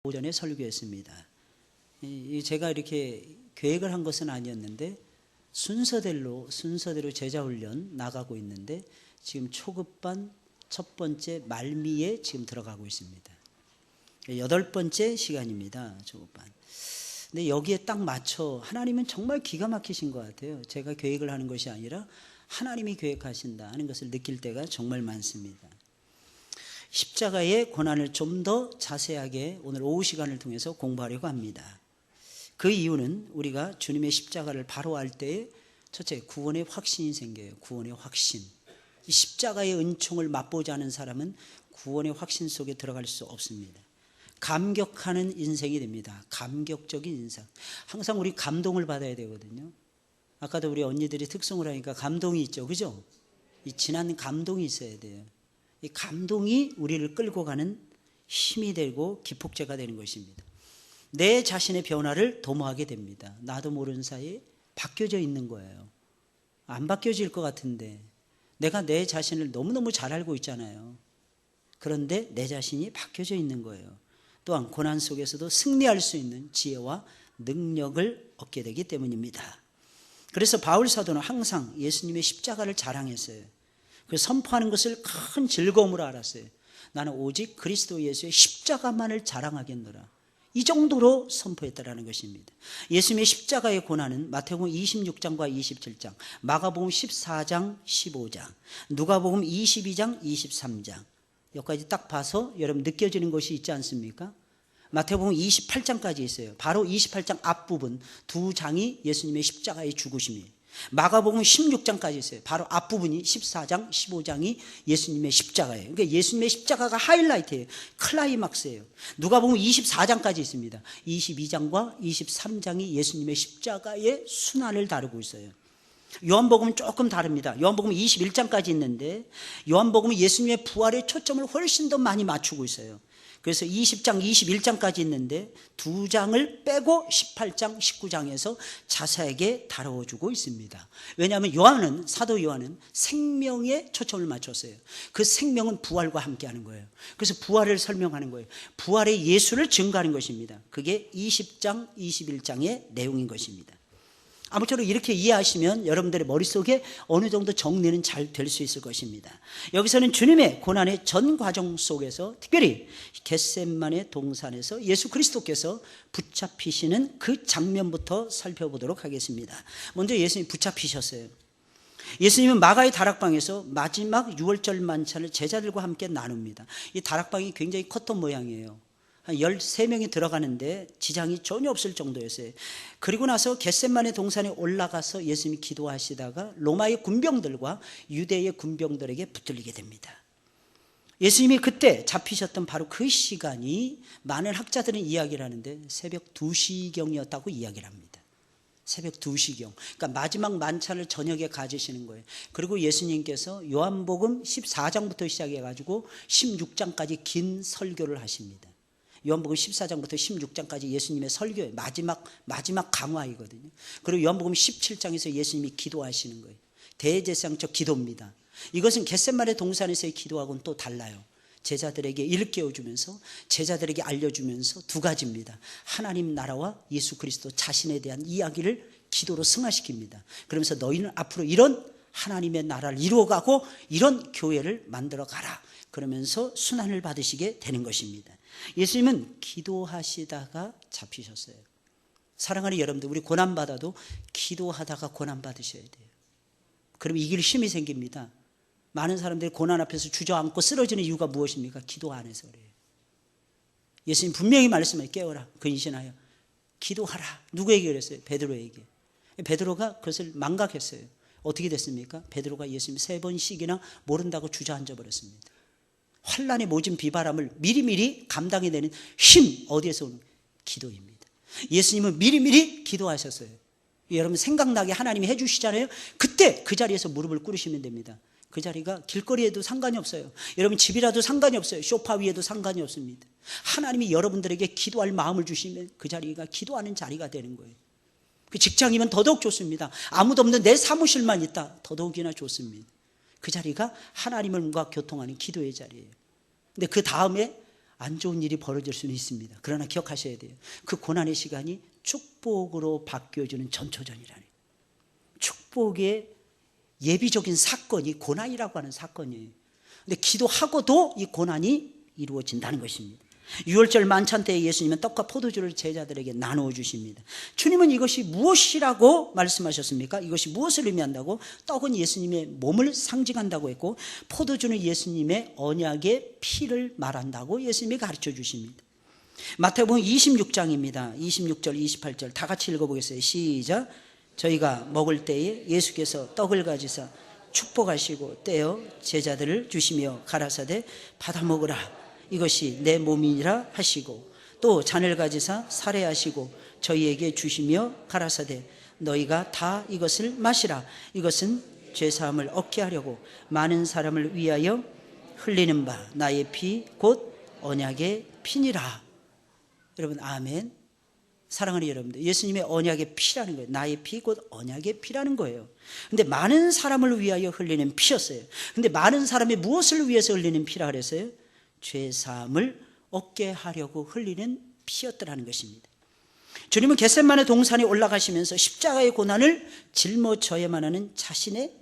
오전에 설교했습니다. 제가 이렇게 계획을 한 것은 아니었는데 순서대로 제자훈련 나가고 있는데 지금 초급반 첫 번째 말미에 지금 들어가고 있습니다. 8번째 시간입니다. 초급반. 근데 여기에 딱 맞춰 하나님은 정말 기가 막히신 것 같아요. 제가 계획을 하는 것이 아니라 하나님이 계획하신다 하는 것을 느낄 때가 정말 많습니다. 십자가의 고난을 좀 더 자세하게 오늘 오후 시간을 통해서 공부하려고 합니다. 그 이유는 우리가 주님의 십자가를 바로 알 때에 첫째 구원의 확신이 생겨요. 구원의 확신. 이 십자가의 은총을 맛보지 않은 사람은 구원의 확신 속에 들어갈 수 없습니다. 감격하는 인생이 됩니다. 감격적인 인생. 항상 우리 감동을 받아야 되거든요. 아까도 우리 언니들이 특성을 하니까 감동이 있죠. 그죠? 이 진한 감동이 있어야 돼요. 이 감동이 우리를 끌고 가는 힘이 되고 기폭제가 되는 것입니다. 내 자신의 변화를 도모하게 됩니다. 나도 모르는 사이에 바뀌어져 있는 거예요. 안 바뀌어질 것 같은데 내가 내 자신을 너무너무 잘 알고 있잖아요. 그런데 내 자신이 바뀌어져 있는 거예요. 또한 고난 속에서도 승리할 수 있는 지혜와 능력을 얻게 되기 때문입니다. 그래서 바울 사도는 항상 예수님의 십자가를 자랑했어요. 그 선포하는 것을 큰 즐거움으로 알았어요. 나는 오직 그리스도 예수의 십자가만을 자랑하겠노라. 이 정도로 선포했다라는 것입니다. 예수님의 십자가의 고난은 마태복음 26장과 27장, 마가복음 14장, 15장, 누가복음 22장, 23장 여기까지 딱 봐서 여러분 느껴지는 것이 있지 않습니까? 마태복음 28장까지 있어요. 바로 28장 앞부분 두 장이 예수님의 십자가의 죽으심이에요. 마가복음 16장까지 있어요. 바로 앞부분이 14장, 15장이 예수님의 십자가예요. 그러니까 예수님의 십자가가 하이라이트예요. 클라이막스예요. 누가복음 24장까지 있습니다. 22장과 23장이 예수님의 십자가의 순환을 다루고 있어요. 요한복음은 조금 다릅니다. 요한복음 21장까지 있는데 요한복음은 예수님의 부활에 초점을 훨씬 더 많이 맞추고 있어요. 그래서 20장, 21장까지 있는데 두 장을 빼고 18장, 19장에서 자세하게 다뤄주고 있습니다. 왜냐하면 사도 요한은 생명에 초점을 맞췄어요. 그 생명은 부활과 함께하는 거예요. 그래서 부활을 설명하는 거예요. 부활의 예수를 증거하는 것입니다. 그게 20장, 21장의 내용인 것입니다. 아무쪼록 이렇게 이해하시면 여러분들의 머릿속에 어느 정도 정리는 잘 될 수 있을 것입니다. 여기서는 주님의 고난의 전 과정 속에서 특별히 겟세마네 동산에서 예수 그리스도께서 붙잡히시는 그 장면부터 살펴보도록 하겠습니다. 먼저 예수님이 붙잡히셨어요. 예수님은 마가의 다락방에서 마지막 유월절 만찬을 제자들과 함께 나눕니다. 이 다락방이 굉장히 컸던 모양이에요. 한 13명이 들어가는데 지장이 전혀 없을 정도였어요. 그리고 나서 겟세마네 동산에 올라가서 예수님이 기도하시다가 로마의 군병들과 유대의 군병들에게 붙들리게 됩니다. 예수님이 그때 잡히셨던 바로 그 시간이 많은 학자들은 이야기를 하는데 새벽 2시경이었다고 이야기를 합니다. 새벽 2시경. 그러니까 마지막 만찬을 저녁에 가지시는 거예요. 그리고 예수님께서 요한복음 14장부터 시작해가지고 16장까지 긴 설교를 하십니다. 요한복음 14장부터 16장까지 예수님의 설교의 마지막 강화이거든요. 그리고 요한복음 17장에서 예수님이 기도하시는 거예요. 대제사장적 기도입니다. 이것은 겟세마네 동산에서의 기도하고는 또 달라요. 제자들에게 일깨워주면서 제자들에게 알려주면서 두 가지입니다. 하나님 나라와 예수 그리스도 자신에 대한 이야기를 기도로 승화시킵니다. 그러면서 너희는 앞으로 이런 하나님의 나라를 이루어가고 이런 교회를 만들어가라. 그러면서 순환을 받으시게 되는 것입니다. 예수님은 기도하시다가 잡히셨어요. 사랑하는 여러분들, 우리 고난받아도 기도하다가 고난받으셔야 돼요. 그러면 이길 힘이 생깁니다. 많은 사람들이 고난 앞에서 주저앉고 쓰러지는 이유가 무엇입니까? 기도 안 해서 그래요. 예수님 분명히 말씀해 깨어라 근신하여 기도하라. 누구에게 그랬어요? 베드로에게. 베드로가 그것을 망각했어요. 어떻게 됐습니까? 베드로가 예수님 3번씩이나 모른다고 주저앉아 버렸습니다. 환난의 모진 비바람을 미리미리 감당해내는 힘 어디에서 오는? 기도입니다. 예수님은 미리미리 기도하셨어요. 여러분 생각나게 하나님이 해주시잖아요. 그때 그 자리에서 무릎을 꿇으시면 됩니다. 그 자리가 길거리에도 상관이 없어요. 여러분 집이라도 상관이 없어요. 소파 위에도 상관이 없습니다. 하나님이 여러분들에게 기도할 마음을 주시면 그 자리가 기도하는 자리가 되는 거예요. 그 직장이면 더더욱 좋습니다. 아무도 없는 내 사무실만 있다. 더더욱이나 좋습니다. 그 자리가 하나님과 교통하는 기도의 자리예요. 근데 그 다음에 안 좋은 일이 벌어질 수는 있습니다. 그러나 기억하셔야 돼요. 그 고난의 시간이 축복으로 바뀌어주는 전초전이라는, 축복의 예비적인 사건이 고난이라고 하는 사건이에요. 근데 기도하고도 이 고난이 이루어진다는 것입니다. 유월절 만찬 때에 예수님은 떡과 포도주를 제자들에게 나누어 주십니다. 주님은 이것이 무엇이라고 말씀하셨습니까? 이것이 무엇을 의미한다고? 떡은 예수님의 몸을 상징한다고 했고, 포도주는 예수님의 언약의 피를 말한다고 예수님이 가르쳐 주십니다. 마태복음 26장입니다. 26절 28절 다 같이 읽어보겠어요. 시작. 저희가 먹을 때에 예수께서 떡을 가지사 축복하시고 떼어 제자들을 주시며 가라사대 받아 먹으라, 이것이 내 몸이라 하시고, 또 잔을 가지사 살해하시고 저희에게 주시며 가라사대 너희가 다 이것을 마시라, 이것은 죄사함을 얻게 하려고 많은 사람을 위하여 흘리는 바 나의 피 곧 언약의 피니라. 여러분 아멘. 사랑하는 여러분들, 예수님의 언약의 피라는 거예요. 나의 피 곧 언약의 피라는 거예요. 근데 많은 사람을 위하여 흘리는 피였어요. 근데 많은 사람이 무엇을 위해서 흘리는 피라 그랬어요? 죄사함을 얻게 하려고 흘리는 피였더라는 것입니다. 주님은 겟세마네 동산에 올라가시면서 십자가의 고난을 짊어져야만 하는 자신의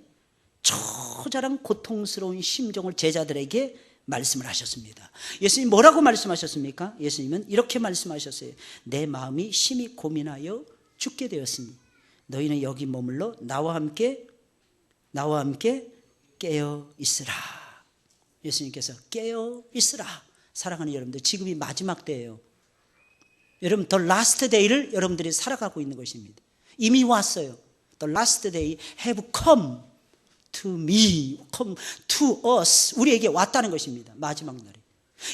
처절한 고통스러운 심정을 제자들에게 말씀을 하셨습니다. 예수님 뭐라고 말씀하셨습니까? 예수님은 이렇게 말씀하셨어요. 내 마음이 심히 고민하여 죽게 되었으니 너희는 여기 머물러 나와 함께 깨어 있으라. 예수님께서 깨어 있으라. 사랑하는 여러분들, 지금이 마지막 때예요. 여러분, the last day를 여러분들이 살아가고 있는 것입니다. 이미 왔어요. The last day have come to me, come to us. 우리에게 왔다는 것입니다. 마지막 날이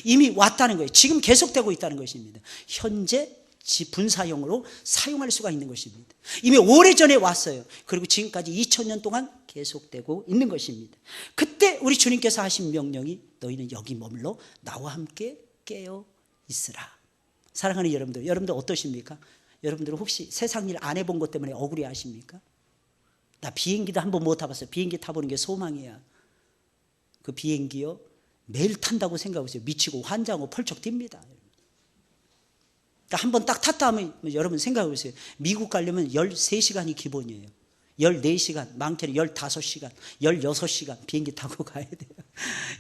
이미 왔다는 거예요. 지금 계속되고 있다는 것입니다. 현재 분사형으로 사용할 수가 있는 것입니다. 이미 오래전에 왔어요. 그리고 지금까지 2000년 동안 계속되고 있는 것입니다. 그때 우리 주님께서 하신 명령이 너희는 여기 머물러 나와 함께 깨어 있으라. 사랑하는 여러분들, 여러분들 어떠십니까? 여러분들 혹시 세상 일 안 해본 것 때문에 억울해 하십니까? 나 비행기도 한번 못 타봤어요. 비행기 타보는 게 소망이야. 그 비행기요, 매일 탄다고 생각하세요. 미치고 환장하고 펄쩍 뜁니다. 그러니까 한번 딱 탔다 하면 여러분 생각해 보세요. 미국 가려면 13시간이 기본이에요. 14시간, 많게는 15시간, 16시간 비행기 타고 가야 돼요.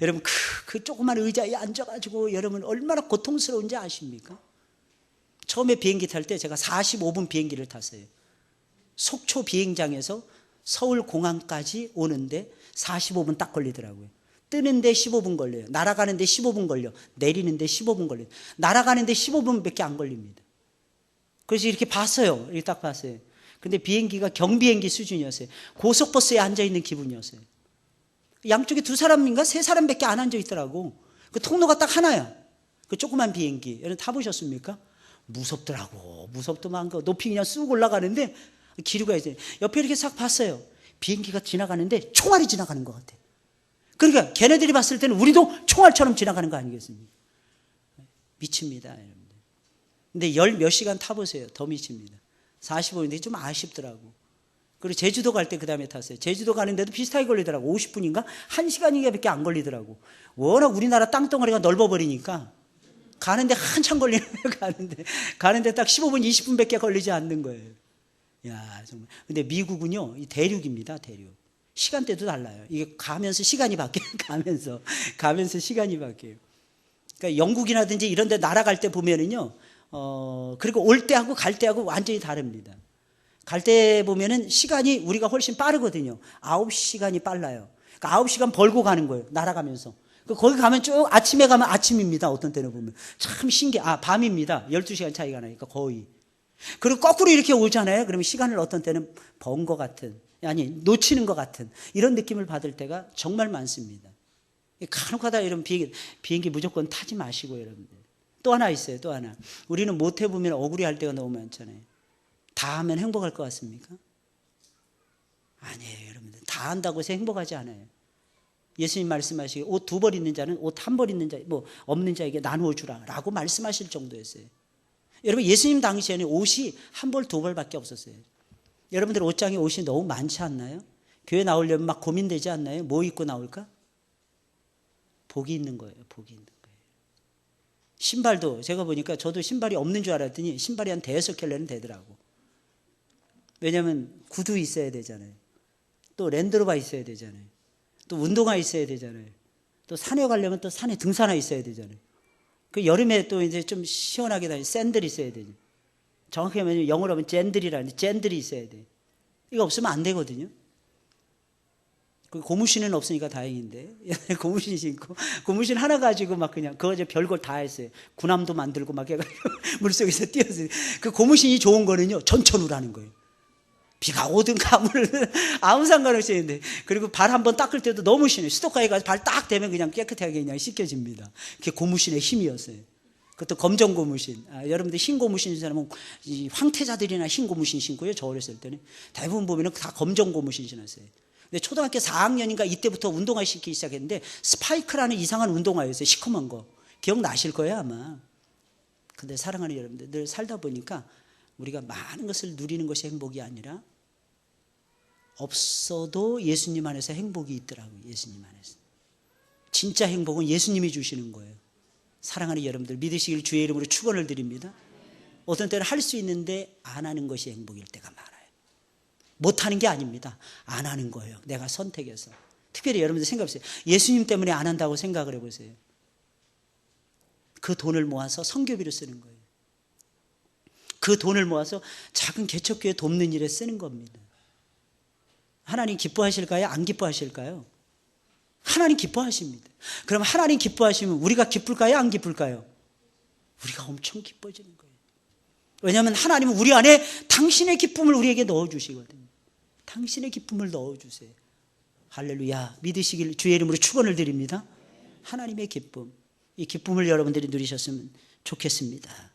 여러분 그 조그만 의자에 앉아가지고 여러분 얼마나 고통스러운지 아십니까? 처음에 비행기 탈 때 제가 45분 비행기를 탔어요. 속초 비행장에서 서울공항까지 오는데 45분 딱 걸리더라고요. 뜨는데 15분 걸려요. 날아가는데 15분 걸려. 내리는데 15분 걸려요. 날아가는데 15분밖에 안 걸립니다. 그래서 이렇게 봤어요. 이렇게 딱 봤어요. 근데 비행기가 경비행기 수준이었어요. 고속버스에 앉아있는 기분이었어요. 양쪽에 2사람인가 3사람밖에 안 앉아있더라고. 그 통로가 딱 하나야. 그 조그만 비행기. 여러분 타보셨습니까? 무섭더라고. 무섭더만 거. 높이 그냥 쑥 올라가는데 기류가 있어요. 옆에 이렇게 싹 봤어요. 비행기가 지나가는데 총알이 지나가는 것 같아요. 그러니까 걔네들이 봤을 때는 우리도 총알처럼 지나가는 거 아니겠습니까? 미칩니다, 여러분들. 근데 10몇 시간 타보세요. 더 미칩니다. 45분인데 좀 아쉽더라고. 그리고 제주도 갈 때 그 다음에 탔어요. 제주도 가는데도 비슷하게 걸리더라고. 50분인가? 1시간인가밖에 안 걸리더라고. 워낙 우리나라 땅덩어리가 넓어버리니까 가는데 한참 걸리는 거예요. 가는데 딱 15분, 20분밖에 걸리지 않는 거예요. 야, 정말. 근데 미국은요, 이 대륙입니다, 대륙. 시간대도 달라요. 이게 가면서 시간이 바뀌어요. 가면서 시간이 바뀌어요. 그러니까 영국이라든지 이런 데 날아갈 때 보면은요, 그리고 올 때하고 갈 때하고 완전히 다릅니다. 갈 때 보면은 시간이 우리가 훨씬 빠르거든요. 9시간이 빨라요. 그러니까 9시간 벌고 가는 거예요. 날아가면서. 거기 가면 쭉 아침에 가면 아침입니다. 어떤 때는 보면. 참 신기해. 밤입니다. 12시간 차이가 나니까 거의. 그리고 거꾸로 이렇게 오잖아요. 그러면 시간을 어떤 때는 번 것 같은, 아니 놓치는 것 같은 이런 느낌을 받을 때가 정말 많습니다. 간혹하다 이런 비행기 무조건 타지 마시고 여러분들. 또 하나 있어요. 또 하나. 우리는 못 해보면 억울해할 때가 너무 많잖아요. 다 하면 행복할 것 같습니까? 아니에요, 여러분들. 다 한다고 해서 행복하지 않아요. 예수님 말씀하시기 옷 2벌 있는 자는 옷 1벌 있는 자, 없는 자에게 나누어 주라라고 말씀하실 정도였어요. 여러분 예수님 당시에는 옷이 1벌 2벌밖에 없었어요. 여러분들 옷장에 옷이 너무 많지 않나요? 교회 나오려면 막 고민되지 않나요? 뭐 입고 나올까? 복이 있는 거예요. 복이 있는 거예요. 신발도 제가 보니까 저도 신발이 없는 줄 알았더니 신발이 한 5켤레는 되더라고. 왜냐하면 구두 있어야 되잖아요. 또 랜드로버 있어야 되잖아요. 또 운동화 있어야 되잖아요. 또 산에 가려면 또 산에 등산화 있어야 되잖아요. 그 여름에 또 이제 좀 시원하게 다니는 샌들이 있어야 되죠. 정확히 하면 영어로 하면 젠들이라는데 젠들이 있어야 돼요. 이거 없으면 안 되거든요. 그 고무신은 없으니까 다행인데 고무신 신고 고무신 하나 가지고 막 그냥 그거 별걸 다 했어요. 군함도 만들고 막 해가지고 물속에서 뛰었어요. 그 고무신이 좋은 거는요 전천후라는 거예요. 비가 오든 가물든 아무 상관없이 했는데, 그리고 발 한번 닦을 때도 너무 신어요. 수도가에 가서 발 딱 대면 그냥 깨끗하게 그냥 씻겨집니다. 그게 고무신의 힘이었어요. 그것도 검정 고무신. 여러분들 흰 고무신 신는 사람은 이 황태자들이나 흰 고무신 신고요. 저 어렸을 때는 대부분 보면은 다 검정 고무신 신었어요. 근데 초등학교 4학년인가 이때부터 운동화 신기 시작했는데 스파이크라는 이상한 운동화였어요. 시커먼 거. 기억나실 거예요 아마. 근데 사랑하는 여러분들, 늘 살다 보니까 우리가 많은 것을 누리는 것이 행복이 아니라 없어도 예수님 안에서 행복이 있더라고요. 예수님 안에서. 진짜 행복은 예수님이 주시는 거예요. 사랑하는 여러분들, 믿으시길 주의 이름으로 축원을 드립니다. 어떤 때는 할 수 있는데 안 하는 것이 행복일 때가 많아요. 못하는 게 아닙니다. 안 하는 거예요. 내가 선택해서. 특별히 여러분들 생각해보세요. 예수님 때문에 안 한다고 생각을 해보세요. 그 돈을 모아서 선교비로 쓰는 거예요. 그 돈을 모아서 작은 개척교회 돕는 일에 쓰는 겁니다. 하나님 기뻐하실까요? 안 기뻐하실까요? 하나님 기뻐하십니다. 그럼 하나님 기뻐하시면 우리가 기쁠까요? 안 기쁠까요? 우리가 엄청 기뻐지는 거예요. 왜냐하면 하나님은 우리 안에 당신의 기쁨을 우리에게 넣어주시거든요. 당신의 기쁨을 넣어주세요. 할렐루야. 믿으시길 주의 이름으로 축원을 드립니다. 하나님의 기쁨, 이 기쁨을 여러분들이 누리셨으면 좋겠습니다.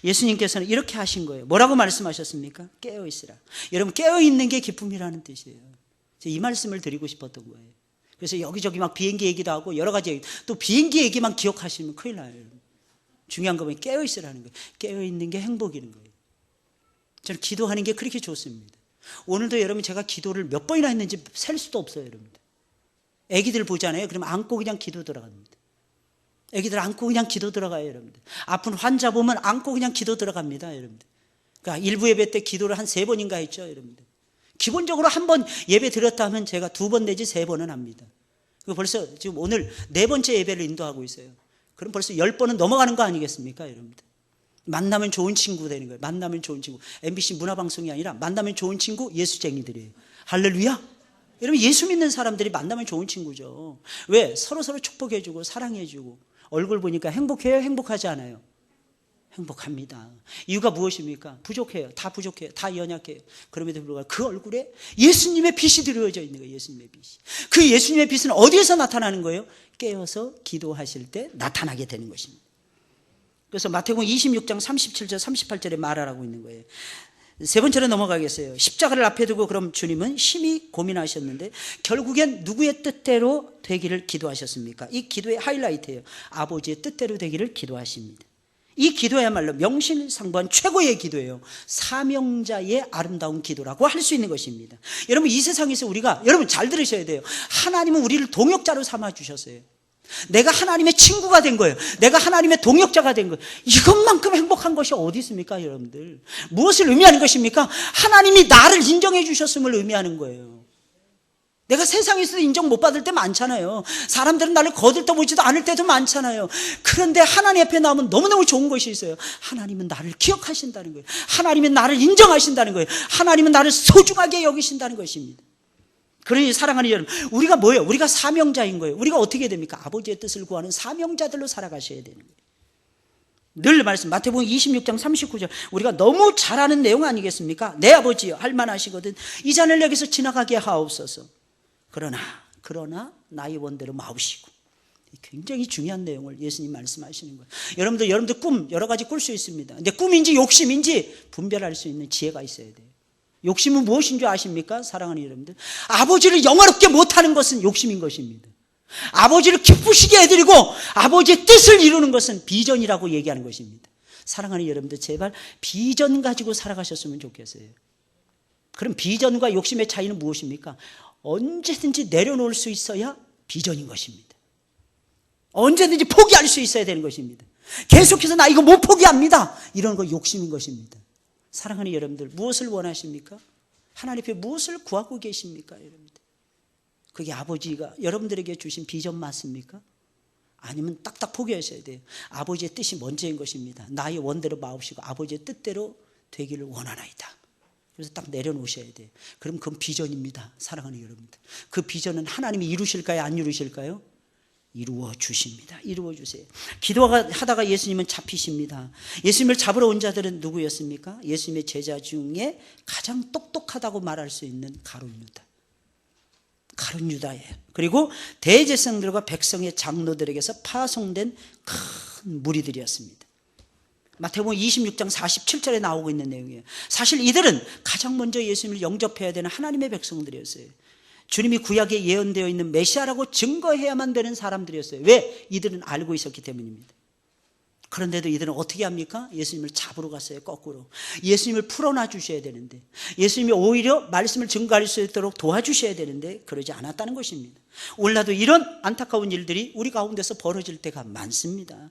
예수님께서는 이렇게 하신 거예요. 뭐라고 말씀하셨습니까? 깨어있으라. 여러분, 깨어있는 게 기쁨이라는 뜻이에요. 이 말씀을 드리고 싶었던 거예요. 그래서 여기저기 막 비행기 얘기도 하고 여러 가지 얘기, 또 비행기 얘기만 기억하시면 큰일 나요. 중요한 건 깨어있으라는 거예요. 깨어있는 게 행복인 거예요. 저는 기도하는 게 그렇게 좋습니다. 오늘도 여러분 제가 기도를 몇 번이나 했는지 셀 수도 없어요. 여러분들 애기들 보잖아요. 그럼 안고 그냥 기도 들어갑니다. 애기들 안고 그냥 기도 들어가요. 여러분들 아픈 환자 보면 안고 그냥 기도 들어갑니다. 여러분들 그러니까 일부 예배 때 기도를 한 3번인가 했죠. 여러분들 기본적으로 한 번 예배 드렸다 하면 제가 2번 내지 3번은 합니다. 벌써 지금 오늘 4번째 예배를 인도하고 있어요. 그럼 벌써 10번은 넘어가는 거 아니겠습니까? 여러분들 만나면 좋은 친구 되는 거예요. 만나면 좋은 친구. MBC 문화방송이 아니라 만나면 좋은 친구 예수쟁이들이에요. 할렐루야. 여러분 예수 믿는 사람들이 만나면 좋은 친구죠. 왜? 서로서로 축복해주고 사랑해주고. 얼굴 보니까 행복해요? 행복하지 않아요? 행복합니다. 이유가 무엇입니까? 부족해요. 다 부족해요. 다 연약해요. 그럼에도 불구하고 그 얼굴에 예수님의 빛이 드러져 있는 거예요. 예수님의 빛이. 그 예수님의 빛은 어디에서 나타나는 거예요? 깨어서 기도하실 때 나타나게 되는 것입니다. 그래서 마태복음 26장 37절 38절에 말하라고 있는 거예요. 3번째로 넘어가겠어요. 십자가를 앞에 두고 그럼 주님은 심히 고민하셨는데 결국엔 누구의 뜻대로 되기를 기도하셨습니까? 이 기도의 하이라이트예요. 아버지의 뜻대로 되기를 기도하십니다. 이 기도야말로 명실상부한 최고의 기도예요. 사명자의 아름다운 기도라고 할 수 있는 것입니다. 여러분 이 세상에서 우리가 여러분 잘 들으셔야 돼요. 하나님은 우리를 동역자로 삼아주셨어요. 내가 하나님의 친구가 된 거예요. 내가 하나님의 동역자가 된 거예요. 이것만큼 행복한 것이 어디 있습니까? 여러분들 무엇을 의미하는 것입니까? 하나님이 나를 인정해 주셨음을 의미하는 거예요. 내가 세상에서 인정 못 받을 때 많잖아요. 사람들은 나를 거들떠보지도 않을 때도 많잖아요. 그런데 하나님 앞에 나오면 너무너무 좋은 것이 있어요. 하나님은 나를 기억하신다는 거예요. 하나님은 나를 인정하신다는 거예요. 하나님은 나를 소중하게 여기신다는 것입니다. 그러니 사랑하는 여러분, 우리가 뭐예요? 우리가 사명자인 거예요. 우리가 어떻게 됩니까? 아버지의 뜻을 구하는 사명자들로 살아가셔야 되는 거예요. 늘 말씀 마태복음 26장 39절 우리가 너무 잘 아는 내용 아니겠습니까? 내 아버지여 할 만하시거든 이 잔을 여기서 지나가게 하옵소서. 그러나 나의 원대로 마옵시고. 굉장히 중요한 내용을 예수님 말씀하시는 거예요. 여러분들 꿈 여러 가지 꿀 수 있습니다. 근데 꿈인지 욕심인지 분별할 수 있는 지혜가 있어야 돼요. 욕심은 무엇인 줄 아십니까? 사랑하는 여러분들 아버지를 영화롭게 못하는 것은 욕심인 것입니다. 아버지를 기쁘시게 해드리고 아버지의 뜻을 이루는 것은 비전이라고 얘기하는 것입니다. 사랑하는 여러분들 제발 비전 가지고 살아가셨으면 좋겠어요. 그럼 비전과 욕심의 차이는 무엇입니까? 언제든지 내려놓을 수 있어야 비전인 것입니다. 언제든지 포기할 수 있어야 되는 것입니다. 계속해서 나 이거 못 포기합니다, 이런 거 욕심인 것입니다. 사랑하는 여러분들, 무엇을 원하십니까? 하나님 앞에 무엇을 구하고 계십니까? 여러분들, 그게 아버지가 여러분들에게 주신 비전 맞습니까? 아니면 딱딱 포기하셔야 돼요. 아버지의 뜻이 먼저인 것입니다. 나의 원대로 마옵시고 아버지의 뜻대로 되기를 원하나이다. 그래서 딱 내려놓으셔야 돼요. 그럼 그건 비전입니다. 사랑하는 여러분들, 그 비전은 하나님이 이루실까요? 안 이루실까요? 이루어 주십니다. 이루어 주세요. 기도하다가 예수님은 잡히십니다. 예수님을 잡으러 온 자들은 누구였습니까? 예수님의 제자 중에 가장 똑똑하다고 말할 수 있는 가룟 유다예요. 그리고 대제사장들과 백성의 장로들에게서 파송된 큰 무리들이었습니다. 마태복음 26장 47절에 나오고 있는 내용이에요. 사실 이들은 가장 먼저 예수님을 영접해야 되는 하나님의 백성들이었어요. 주님이 구약에 예언되어 있는 메시아라고 증거해야만 되는 사람들이었어요. 왜? 이들은 알고 있었기 때문입니다. 그런데도 이들은 어떻게 합니까? 예수님을 잡으러 갔어요. 거꾸로. 예수님을 풀어놔 주셔야 되는데, 예수님이 오히려 말씀을 증거할 수 있도록 도와주셔야 되는데 그러지 않았다는 것입니다. 오늘날도 이런 안타까운 일들이 우리 가운데서 벌어질 때가 많습니다.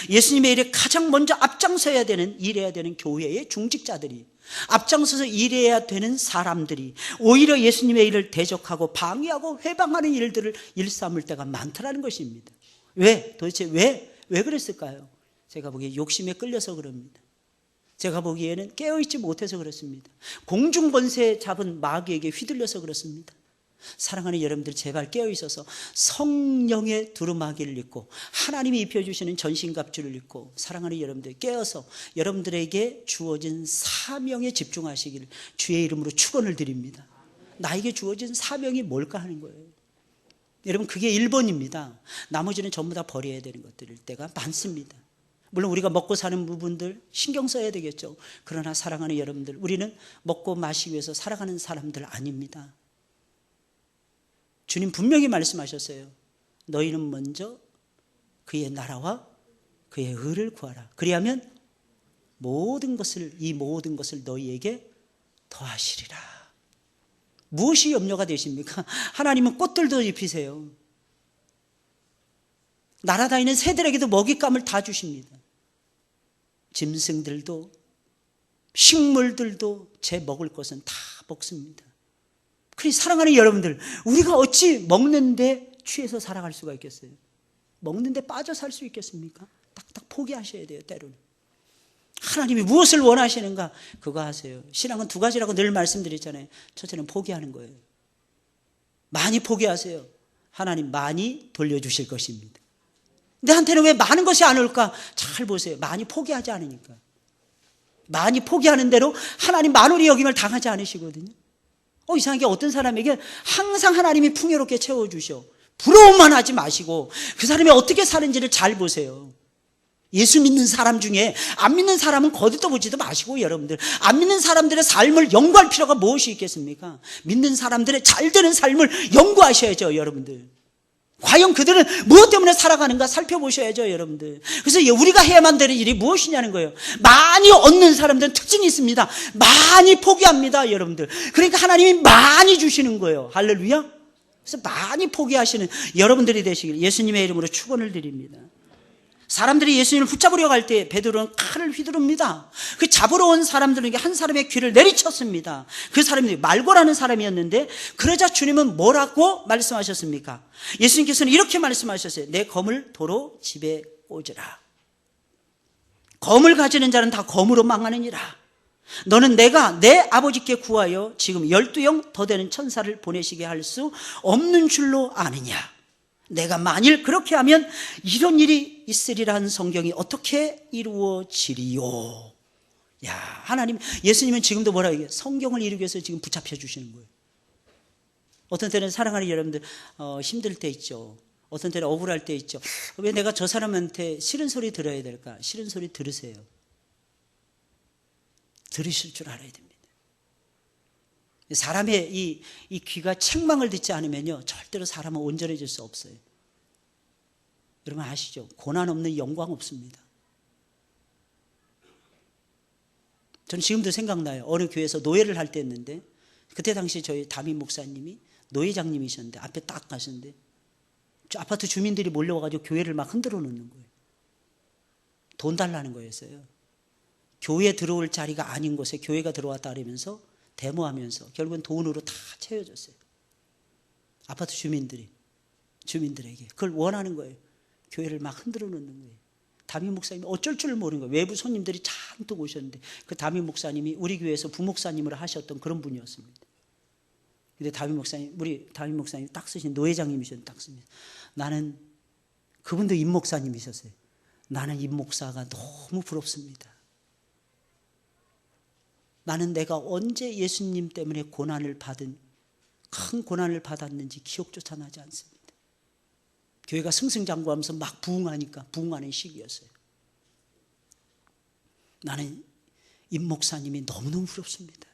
예수님의 일에 가장 먼저 앞장서야 되는, 일해야 되는 교회의 중직자들이, 앞장서서 일해야 되는 사람들이 오히려 예수님의 일을 대적하고 방해하고 회방하는 일들을 일삼을 때가 많더라는 것입니다. 왜? 도대체 왜 그랬을까요? 제가 보기에 욕심에 끌려서 그럽니다. 제가 보기에는 깨어있지 못해서 그렇습니다. 공중권세 잡은 마귀에게 휘둘려서 그렇습니다. 사랑하는 여러분들, 제발 깨어있어서 성령의 두루마기를 입고 하나님이 입혀주시는 전신갑주를 입고, 사랑하는 여러분들 깨어서 여러분들에게 주어진 사명에 집중하시기를 주의 이름으로 축원을 드립니다. 나에게 주어진 사명이 뭘까 하는 거예요. 여러분, 그게 1번입니다. 나머지는 전부 다 버려야 되는 것들일 때가 많습니다. 물론 우리가 먹고 사는 부분들 신경 써야 되겠죠. 그러나 사랑하는 여러분들, 우리는 먹고 마시기 위해서 살아가는 사람들 아닙니다. 주님 분명히 말씀하셨어요. 너희는 먼저 그의 나라와 그의 의를 구하라. 그리하면 이 모든 것을 너희에게 더하시리라. 무엇이 염려가 되십니까? 하나님은 꽃들도 입히세요. 날아다니는 새들에게도 먹잇감을 다 주십니다. 짐승들도 식물들도 제 먹을 것은 다 먹습니다. 그러니 사랑하는 여러분들, 우리가 어찌 먹는데 취해서 살아갈 수가 있겠어요? 먹는데 빠져 살 수 있겠습니까? 딱딱 포기하셔야 돼요. 때로는 하나님이 무엇을 원하시는가 그거 하세요. 신앙은 2가지라고 늘 말씀드렸잖아요. 첫째는 포기하는 거예요. 많이 포기하세요. 하나님 많이 돌려주실 것입니다. 내한테는 왜 많은 것이 안 올까? 잘 보세요. 많이 포기하지 않으니까. 많이 포기하는 대로 하나님 만월의 여김을 당하지 않으시거든요. 이상하게 어떤 사람에게 항상 하나님이 풍요롭게 채워주셔. 부러움만 하지 마시고 그 사람이 어떻게 사는지를 잘 보세요. 예수 믿는 사람 중에 안 믿는 사람은 거들떠보지도 마시고, 여러분들 안 믿는 사람들의 삶을 연구할 필요가 무엇이 있겠습니까? 믿는 사람들의 잘 되는 삶을 연구하셔야죠. 여러분들 과연 그들은 무엇 때문에 살아가는가 살펴보셔야죠. 여러분들. 그래서 우리가 해야만 되는 일이 무엇이냐는 거예요. 많이 얻는 사람들은 특징이 있습니다. 많이 포기합니다. 여러분들. 그러니까 하나님이 많이 주시는 거예요. 할렐루야. 그래서 많이 포기하시는 여러분들이 되시길 예수님의 이름으로 축원을 드립니다. 사람들이 예수님을 붙잡으려 갈 때 베드로는 칼을 휘두릅니다. 그 잡으러 온 사람들에게 한 사람의 귀를 내리쳤습니다. 그 사람이 말고라는 사람이었는데, 그러자 주님은 뭐라고 말씀하셨습니까? 예수님께서는 이렇게 말씀하셨어요. 내 검을 도로 집에 꽂으라. 검을 가지는 자는 다 검으로 망하느니라. 너는 내가 내 아버지께 구하여 지금 12영 더 되는 천사를 보내시게 할 수 없는 줄로 아느냐. 내가 만일 그렇게 하면 이런 일이 있으리라는 성경이 어떻게 이루어지리요. 야, 하나님, 예수님은 지금도 뭐라고 얘기해요? 성경을 이루기 위해서 지금 붙잡혀 주시는 거예요. 어떤 때는 사랑하는 여러분들 힘들 때 있죠. 어떤 때는 억울할 때 있죠. 왜 내가 저 사람한테 싫은 소리 들어야 될까? 싫은 소리 들으세요. 들으실 줄 알아야 됩니다. 사람의 이 귀가 책망을 듣지 않으면요, 절대로 사람은 온전해질 수 없어요. 여러분 아시죠? 고난 없는 영광 없습니다. 저는 지금도 생각나요. 어느 교회에서 노예를 할 때였는데, 그때 당시 저희 담임 목사님이 노예장님이셨는데 앞에 딱 가셨는데 아파트 주민들이 몰려와가지고 교회를 막 흔들어 놓는 거예요. 돈 달라는 거였어요. 교회 들어올 자리가 아닌 곳에 교회가 들어왔다 그러면서 데모하면서 결국은 돈으로 다 채워졌어요. 아파트 주민들에게 그걸 원하는 거예요. 교회를 막 흔들어 놓는 거예요. 담임 목사님이 어쩔 줄 모르는 거예요. 외부 손님들이 잔뜩 오셨는데 그 담임 목사님이 우리 교회에서 부목사님을 하셨던 그런 분이었습니다. 근데 우리 담임 목사님 딱 쓰신 노회장님이셨는데 딱 씁니다. 나는, 그분도 임 목사님이셨어요. 나는 임 목사가 너무 부럽습니다. 나는 내가 언제 예수님 때문에 큰 고난을 받았는지 기억조차 나지 않습니다. 교회가 승승장구하면서 막 부흥하는 시기였어요. 나는 임 목사님이 너무너무 부럽습니다.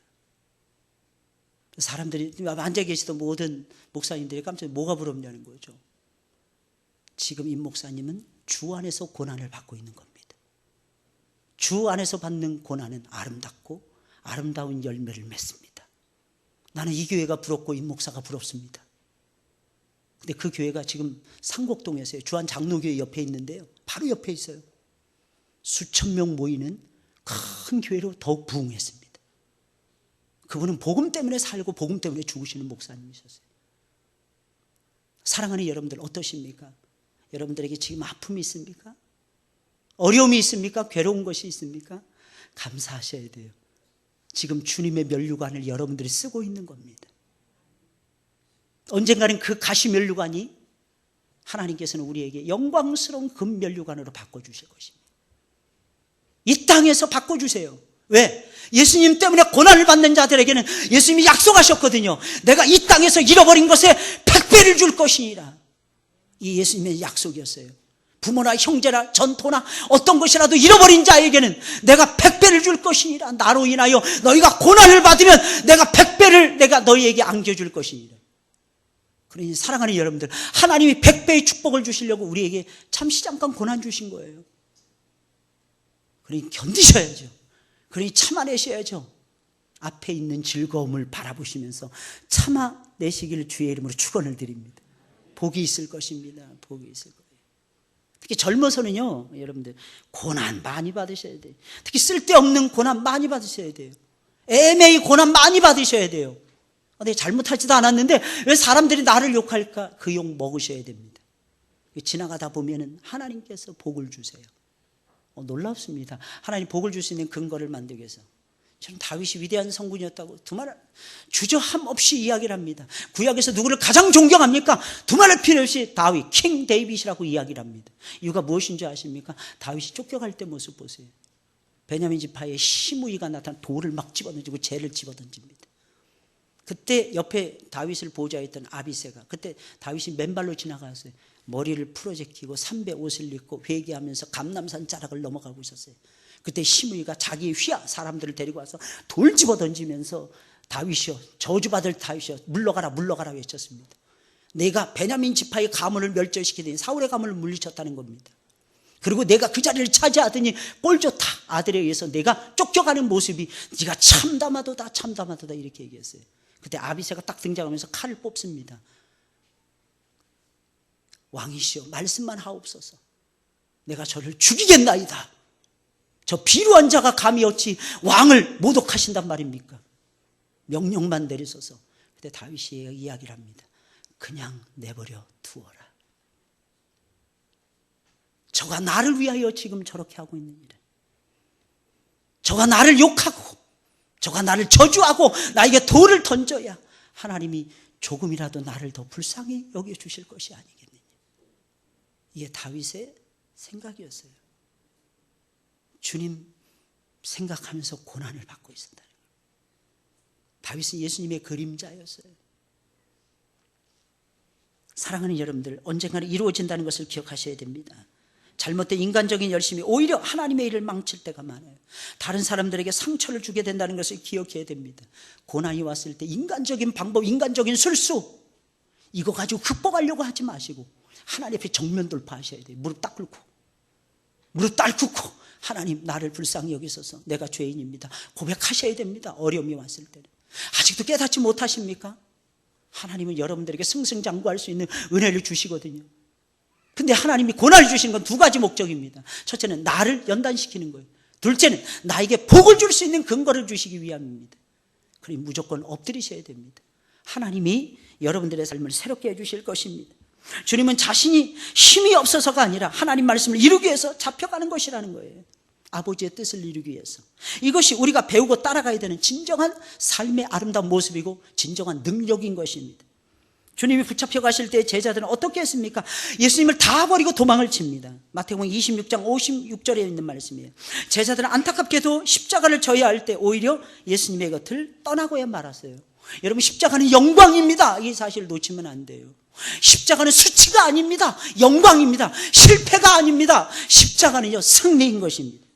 사람들이 앉아 계시던 모든 목사님들이 깜짝 뭐가 부럽냐는 거죠. 지금 임 목사님은 주 안에서 고난을 받고 있는 겁니다. 주 안에서 받는 고난은 아름답고 아름다운 열매를 맺습니다. 나는 이 교회가 부럽고 임 목사가 부럽습니다. 근데 그 교회가 지금 상곡동에서요. 주한 장로교회 옆에 있는데요. 바로 옆에 있어요. 수천 명 모이는 큰 교회로 더욱 부흥했습니다. 그분은 복음 때문에 살고 복음 때문에 죽으시는 목사님이셨어요. 사랑하는 여러분들 어떠십니까? 여러분들에게 지금 아픔이 있습니까? 어려움이 있습니까? 괴로운 것이 있습니까? 감사하셔야 돼요. 지금 주님의 면류관을 여러분들이 쓰고 있는 겁니다. 언젠가는 그 가시 면류관이 하나님께서는 우리에게 영광스러운 금 면류관으로 바꿔주실 것입니다. 이 땅에서 바꿔주세요. 왜? 예수님 때문에 고난을 받는 자들에게는 예수님이 약속하셨거든요. 내가 이 땅에서 잃어버린 것에 100배를 줄 것이니라. 이 예수님의 약속이었어요. 부모나 형제나 전토나 어떤 것이라도 잃어버린 자에게는 내가 100배를 줄 것이니라. 나로 인하여 너희가 고난을 받으면 내가 100배를 내가 너희에게 안겨줄 것이니라. 그러니 사랑하는 여러분들, 하나님이 100배의 축복을 주시려고 우리에게 잠시 잠깐 고난 주신 거예요. 그러니 견디셔야죠. 그러니 참아내셔야죠. 앞에 있는 즐거움을 바라보시면서 참아내시기를 주의 이름으로 축원을 드립니다. 복이 있을 것입니다. 복이 있을 거예요. 특히 젊어서는요, 여러분들 고난 많이 받으셔야 돼요. 특히 쓸데없는 고난 많이 받으셔야 돼요. 애매히 고난 많이 받으셔야 돼요. 내가 잘못하지도 않았는데 왜 사람들이 나를 욕할까? 그 욕 먹으셔야 됩니다. 지나가다 보면은 하나님께서 복을 주세요. 놀랍습니다. 하나님 복을 줄 수 있는 근거를 만들기 위해서. 저는 다윗이 위대한 성군이었다고 두말할 주저함 없이 이야기를 합니다. 구약에서 누구를 가장 존경합니까? 두말할 필요 없이 다윗, 킹 데이빗이라고 이야기를 합니다. 이유가 무엇인지 아십니까? 다윗이 쫓겨갈 때 모습 보세요. 베냐민 지파에 시므이가 나타나 돌을 막 집어던지고 재를 집어던집니다. 그때 옆에 다윗을 보좌했던 아비새가, 그때 다윗이 맨발로 지나갔어요. 머리를 풀어제끼고 삼배 옷을 입고 회개하면서 감람산 자락을 넘어가고 있었어요. 그때 시므이가 자기의 휘하 사람들을 데리고 와서 돌 집어던지면서 다윗이여, 저주받을 다윗이여, 물러가라 물러가라 외쳤습니다. 내가 베냐민 지파의 가문을 멸절시키더니 사울의 가문을 물리쳤다는 겁니다. 그리고 내가 그 자리를 차지하더니 꼴 좋다, 아들에 의해서 내가 쫓겨가는 모습이 네가 참담하도다 참담하도다 이렇게 얘기했어요. 그때 아비새가 딱 등장하면서 칼을 뽑습니다. 왕이시여, 말씀만 하옵소서. 내가 저를 죽이겠나이다. 저 비루한 자가 감히 어찌 왕을 모독하신단 말입니까? 명령만 내리소서. 그때 다윗이 이야기를 합니다. 그냥 내버려 두어라. 저가 나를 위하여 지금 저렇게 하고 있는 일은, 저가 나를 욕하고 저가 나를 저주하고 나에게 돌을 던져야 하나님이 조금이라도 나를 더 불쌍히 여겨주실 것이 아니겠느냐. 이게 다윗의 생각이었어요. 주님 생각하면서 고난을 받고 있었다는 거예요. 다윗은 예수님의 그림자였어요. 사랑하는 여러분들, 언젠가는 이루어진다는 것을 기억하셔야 됩니다. 잘못된 인간적인 열심이 오히려 하나님의 일을 망칠 때가 많아요. 다른 사람들에게 상처를 주게 된다는 것을 기억해야 됩니다. 고난이 왔을 때 인간적인 방법, 인간적인 술수, 이거 가지고 극복하려고 하지 마시고 하나님 앞에 정면 돌파하셔야 돼요. 무릎 딱 꿇고 하나님, 나를 불쌍히 여기소서, 내가 죄인입니다, 고백하셔야 됩니다. 어려움이 왔을 때는. 아직도 깨닫지 못하십니까? 하나님은 여러분들에게 승승장구할 수 있는 은혜를 주시거든요. 근데 하나님이 고난을 주시는 건 두 가지 목적입니다. 첫째는 나를 연단시키는 거예요. 둘째는 나에게 복을 줄 수 있는 근거를 주시기 위함입니다. 그러니 무조건 엎드리셔야 됩니다. 하나님이 여러분들의 삶을 새롭게 해주실 것입니다. 주님은 자신이 힘이 없어서가 아니라 하나님 말씀을 이루기 위해서 잡혀가는 것이라는 거예요. 아버지의 뜻을 이루기 위해서. 이것이 우리가 배우고 따라가야 되는 진정한 삶의 아름다운 모습이고 진정한 능력인 것입니다. 주님이 붙잡혀 가실 때 제자들은 어떻게 했습니까? 예수님을 다 버리고 도망을 칩니다. 마태복음 26장 56절에 있는 말씀이에요. 제자들은 안타깝게도 십자가를 져야 할 때 오히려 예수님의 곁을 떠나고야 말았어요. 여러분, 십자가는 영광입니다. 이 사실을 놓치면 안 돼요. 십자가는 수치가 아닙니다. 영광입니다. 실패가 아닙니다. 십자가는요, 승리인 것입니다.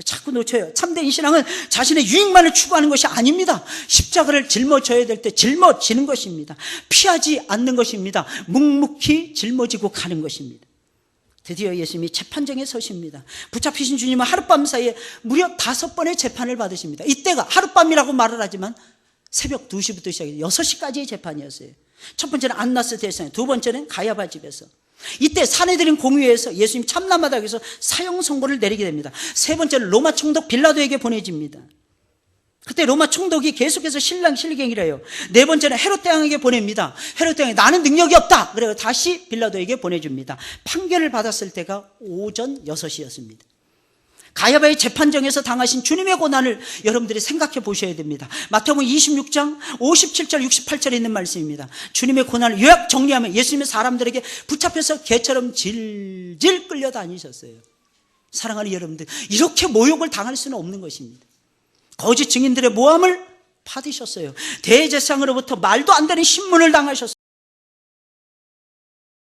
자꾸 놓쳐요. 참된 신앙은 자신의 유익만을 추구하는 것이 아닙니다. 십자가를 짊어져야 될 때 짊어지는 것입니다. 피하지 않는 것입니다. 묵묵히 짊어지고 가는 것입니다. 드디어 예수님이 재판정에 서십니다. 붙잡히신 주님은 하룻밤 사이에 무려 5번의 재판을 받으십니다. 이때가 하룻밤이라고 말을 하지만 새벽 2시부터 시작해서 6시까지의 재판이었어요. 첫 번째는 안나스 대성, 두 번째는 가야바 집에서. 이때 사내들인 공회에서 예수님 참남하다 해서 사형 선고를 내리게 됩니다. 세 번째는 로마 총독 빌라도에게 보내집니다. 그때 로마 총독이 계속해서 신랑 실갱이를 해요. 네 번째는 헤롯 대왕에게 보냅니다. 헤롯 대왕이 나는 능력이 없다. 그래서 다시 빌라도에게 보내줍니다. 판결을 받았을 때가 오전 6시였습니다. 가야바의 재판정에서 당하신 주님의 고난을 여러분들이 생각해 보셔야 됩니다. 마태복음 26장 57절 68절에 있는 말씀입니다. 주님의 고난을 요약 정리하면 예수님의 사람들에게 붙잡혀서 개처럼 질질 끌려다니셨어요. 사랑하는 여러분들, 이렇게 모욕을 당할 수는 없는 것입니다. 거짓 증인들의 모함을 받으셨어요. 대제사장으로부터 말도 안 되는 신문을 당하셨어요.